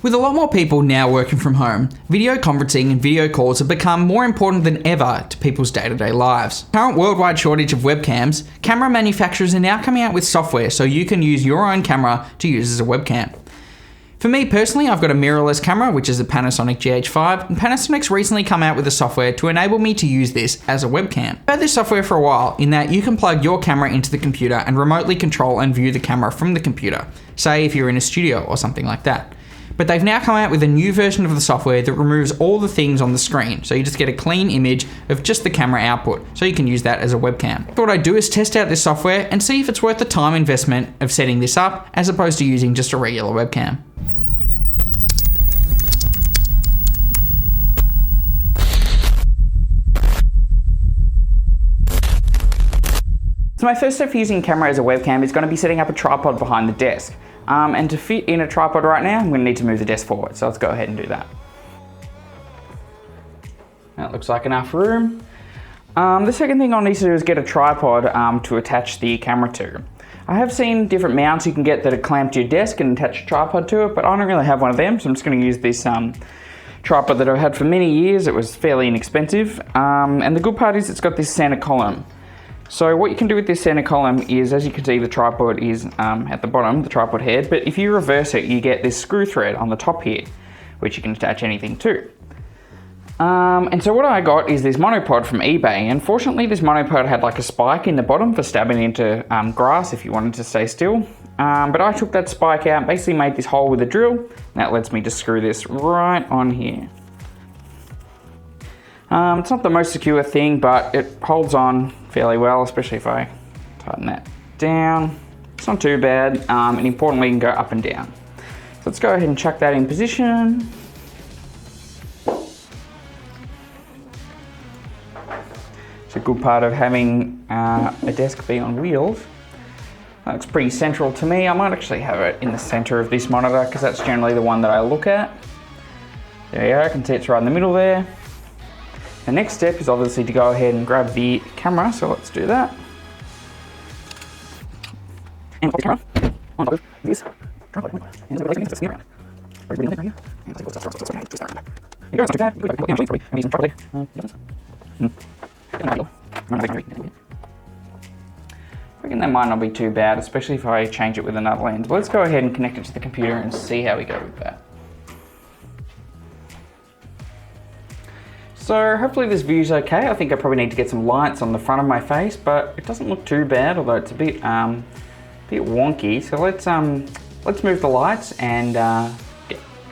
With a lot more people now working from home, video conferencing and video calls have become more important than ever to people's day-to-day lives. Current worldwide shortage of webcams, camera manufacturers are now coming out with software so you can use your own camera to use as a webcam. For me personally, I've got a mirrorless camera, which is a Panasonic GH5, and Panasonic's recently come out with a software to enable me to use this as a webcam. I've had this software for a while, in that you can plug your camera into the computer and remotely control and view the camera from the computer, say if you're in a studio or something like that. But they've now come out with a new version of the software that removes all the things on the screen, so you just get a clean image of just the camera output, so you can use that as a webcam. So what I do is test out this software and see if it's worth the time investment of setting this up, as opposed to using just a regular webcam. So my first step for using camera as a webcam is going to be setting up a tripod behind the desk. And to fit in a tripod right now, I'm going to need to move the desk forward, so let's go ahead and do that. That looks like enough room. The second thing I'll need to do is get a tripod to attach the camera to. I have seen different mounts you can get that are clamped to your desk and attach a tripod to it, but I don't really have one of them, so I'm just going to use this tripod that I've had for many years. It was fairly inexpensive, and the good part is it's got this center column. So what you can do with this center column is, as you can see, the tripod is at the bottom, the tripod head, but if you reverse it, you get this screw thread on the top here, which you can attach anything to. And so what I got is this monopod from eBay, and fortunately this monopod had like a spike in the bottom for stabbing into grass if you wanted to stay still. But I took that spike out, basically made this hole with a drill, and that lets me just screw this right on here. It's not the most secure thing, but it holds on fairly well, especially if I tighten that down. It's not too bad, and importantly, you can go up and down. So let's go ahead and chuck that in position. It's a good part of having a desk be on wheels. That looks pretty central to me. I might actually have it in the center of this monitor because that's generally the one that I look at. There you go, I can see it's right in the middle there. The next step is obviously to go ahead and grab the camera, so let's do that. And put the camera on top of this tripod. And so it's spin around. I reckon that might not be too bad, especially if I change it with another lens. But let's go ahead and connect it to the computer and see how we go with that. So hopefully this view's okay. I think I probably need to get some lights on the front of my face, but it doesn't look too bad, although it's a bit wonky. So let's move the lights and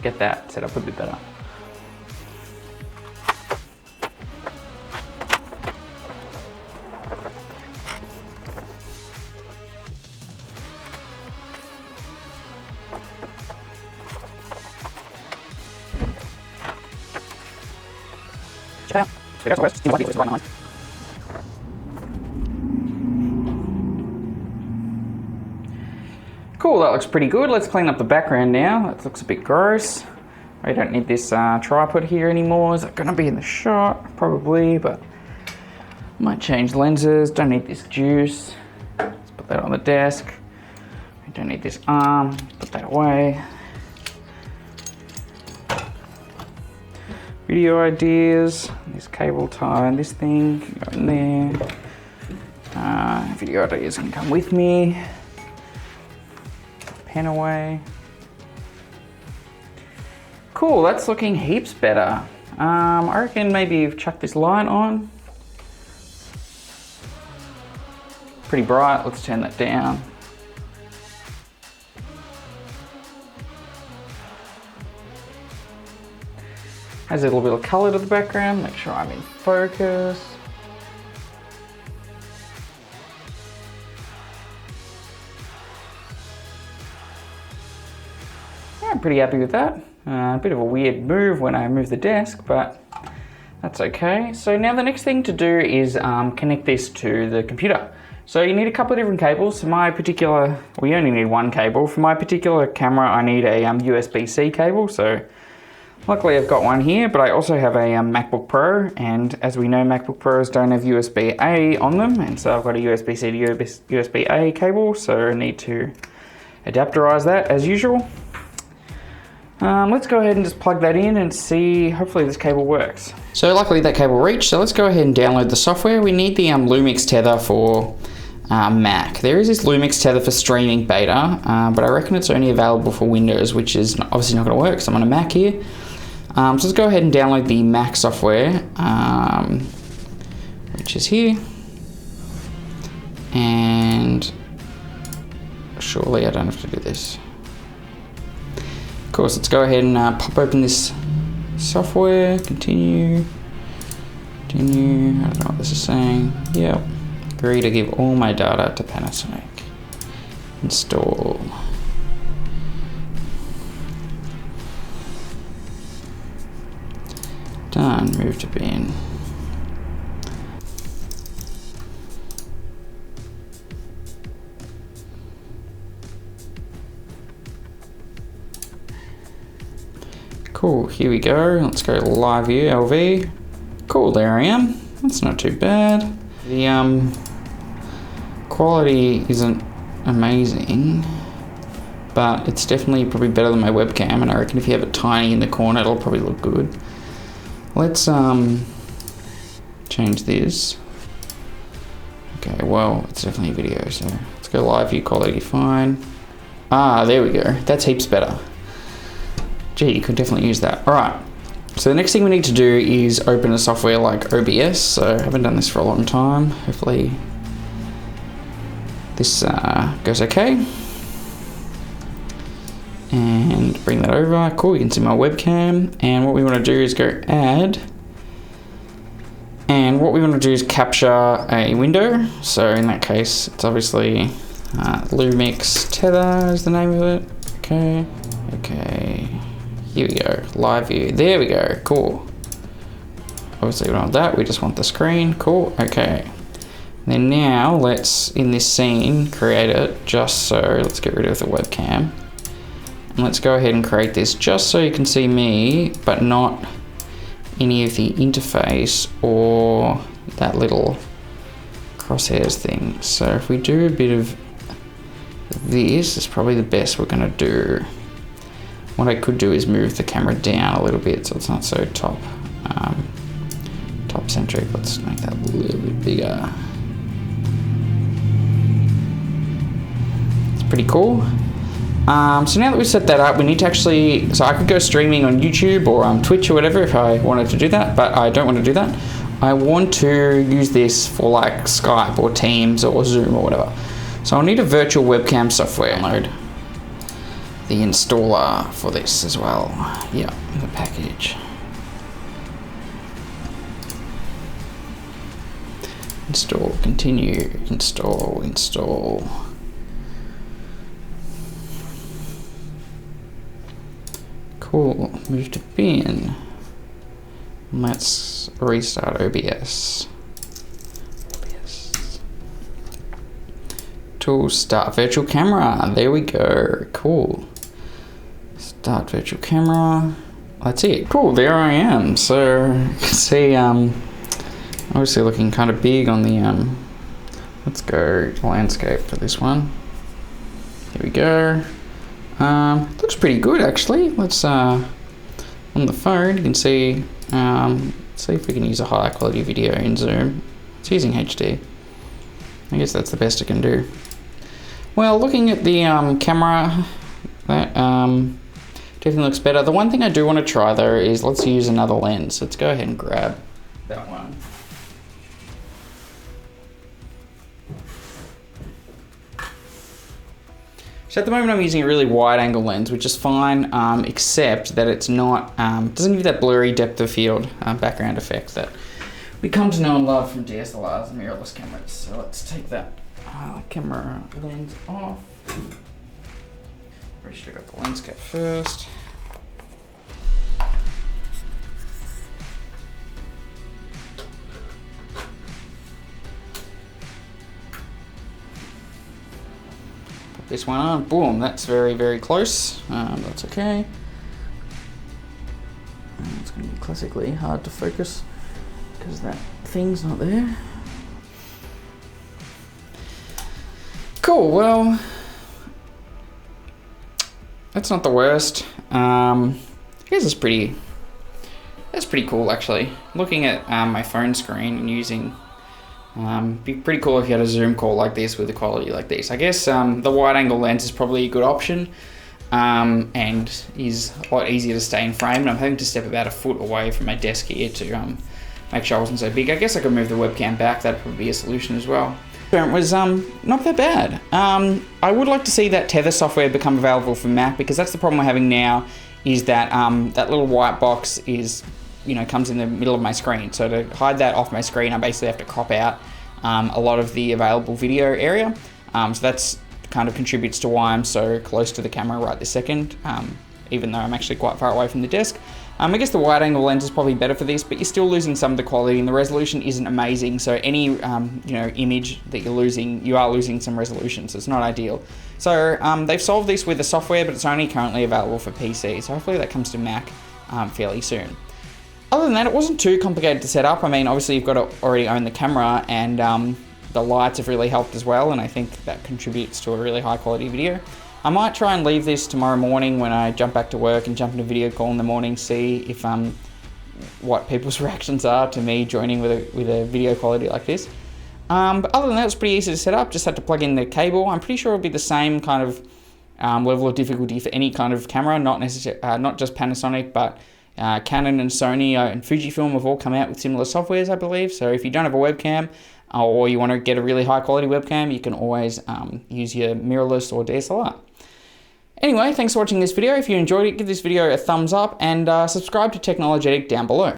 get that set up a bit better. Cool, that looks pretty good. Let's clean up the background now. That looks a bit gross. I don't need this tripod here anymore. Is it going to be in the shot? Probably, but might change lenses. Don't need this juice. Let's put that on the desk. I don't need this arm. Put that away. Video ideas, this cable tie and this thing can go in there. Video ideas can come with me. Pen away. Cool, that's looking heaps better. I reckon maybe chuck this light on. Pretty bright, let's turn that down. Has a little bit of color to the background, make sure I'm in focus. Yeah, I'm pretty happy with that. A bit of a weird move when I move the desk, but that's okay. So now the next thing to do is connect this to the computer. So you need a couple of different cables. For my particular, we only need one cable. For my particular camera, I need a USB-C cable. So luckily I've got one here, but I also have a MacBook Pro, and as we know, MacBook Pros don't have USB-A on them, and so I've got a USB-C to USB-A cable, so I need to adapterize that as usual. Let's go ahead and just plug that in and see, hopefully this cable works. So luckily that cable reached, so let's go ahead and download the software. We need the Lumix tether for Mac. There is this Lumix tether for streaming beta, but I reckon it's only available for Windows, which is obviously not going to work because I'm on a Mac here. So let's go ahead and download the Mac software, which is here. And surely I don't have to do this. Of course, let's go ahead and pop open this software, continue, I don't know what this is saying, yep, agree to give all my data to Panasonic, install, done, move to bin. Cool, here we go. Let's go live view, LV. Cool, there I am. That's not too bad. The quality isn't amazing, but it's definitely probably better than my webcam, and I reckon if you have it tiny in the corner, it'll probably look good. Let's change this. Okay, well, it's definitely a video, so let's go live view, quality fine. Ah, there we go. That's heaps better. Gee, you could definitely use that. All right, so the next thing we need to do is open a software like OBS. So I haven't done this for a long time. Hopefully this goes okay. And bring that over. Cool, you can see my webcam. And what we want to do is go add. And what we want to do is capture a window. So in that case, it's obviously Lumix tether is the name of it. Okay, okay. Here we go, live view, there we go, cool. Obviously we don't want that, we just want the screen, cool, okay. And then now let's, in this scene, create it just so, let's get rid of the webcam. And let's go ahead and create this just so you can see me, but not any of the interface or that little crosshairs thing. So if we do a bit of this, it's probably the best we're gonna do. What I could do is move the camera down a little bit so it's not so top centric. Let's make that a little bit bigger. It's pretty cool. So now that we've set that up, we need to actually, so I could go streaming on YouTube or Twitch or whatever if I wanted to do that, but I don't want to do that. I want to use this for like Skype or Teams or Zoom or whatever. So I'll need a virtual webcam software. Download the installer for this as well. Yeah, the package. Install, continue, install, install. Cool, move to bin. Let's restart OBS. Tools, start virtual camera. There we go, cool. Start virtual camera. That's it. Cool, there I am. So you can see, obviously looking kind of big on the, let's go landscape for this one. Here we go. Looks pretty good actually. Let's, on the phone, you can see, see if we can use a higher quality video in Zoom. It's using HD. I guess that's the best it can do. Well, looking at the camera, that definitely looks better. The one thing I do want to try though is let's use another lens. Let's go ahead and grab that one. So at the moment I'm using a really wide angle lens, which is fine, except that it's not, doesn't give you that blurry depth of field background effect that we come to know and love from DSLRs and mirrorless cameras. So let's take that camera lens off. Pretty sure I got the lens cap first. Put this one on, boom, that's very, very close. That's okay. It's going to be classically hard to focus because that thing's not there. Cool, well, that's not the worst. I guess it's pretty. That's pretty cool, actually. Looking at my phone screen and using, be pretty cool if you had a Zoom call like this with a quality like this. I guess the wide-angle lens is probably a good option, and is a lot easier to stay in frame. And I'm having to step about a foot away from my desk here to make sure I wasn't so big. I guess I could move the webcam back. That'd probably be a solution as well. It was not that bad. I would like to see that tether software become available for Mac, because that's the problem we're having now, is that that little white box is, comes in the middle of my screen. So to hide that off my screen, I basically have to crop out a lot of the available video area. So that's kind of contributes to why I'm so close to the camera right this second, even though I'm actually quite far away from the desk. I guess the wide angle lens is probably better for this, but you're still losing some of the quality, and the resolution isn't amazing. So any image that you're losing, you are losing some resolution, so it's not ideal. So they've solved this with the software, but it's only currently available for PC. So hopefully that comes to Mac fairly soon. Other than that, it wasn't too complicated to set up. I mean, obviously you've got to already own the camera, and the lights have really helped as well, and I think that contributes to a really high quality video. I might try and leave this tomorrow morning when I jump back to work and jump into a video call in the morning, see if what people's reactions are to me joining with a video quality like this. But other than that, it's pretty easy to set up. Just had to plug in the cable. I'm pretty sure it'll be the same kind of level of difficulty for any kind of camera, not just Panasonic, but Canon and Sony and Fujifilm have all come out with similar softwares, I believe. So if you don't have a webcam, or you want to get a really high quality webcam, you can always use your mirrorless or DSLR. Anyway, thanks for watching this video. If you enjoyed it, give this video a thumbs up, and subscribe to Technologetic down below.